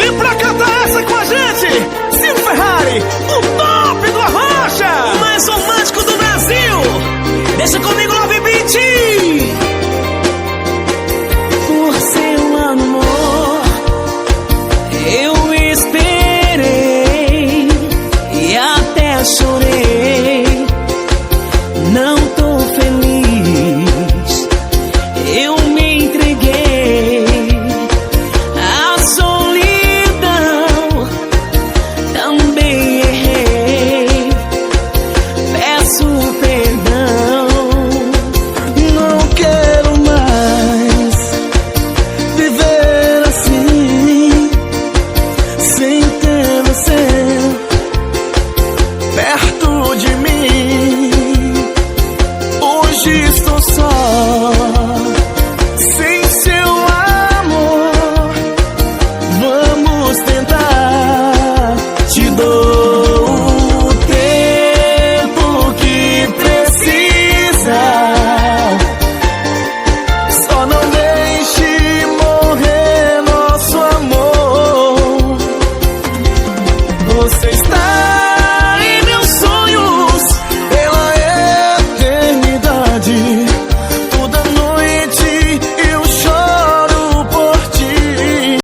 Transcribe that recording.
E pra cantar essa com a gente, Silvio Ferrari, o top do Arrocha, o mais romântico do Brasil. Deixa comigo, Love Beat.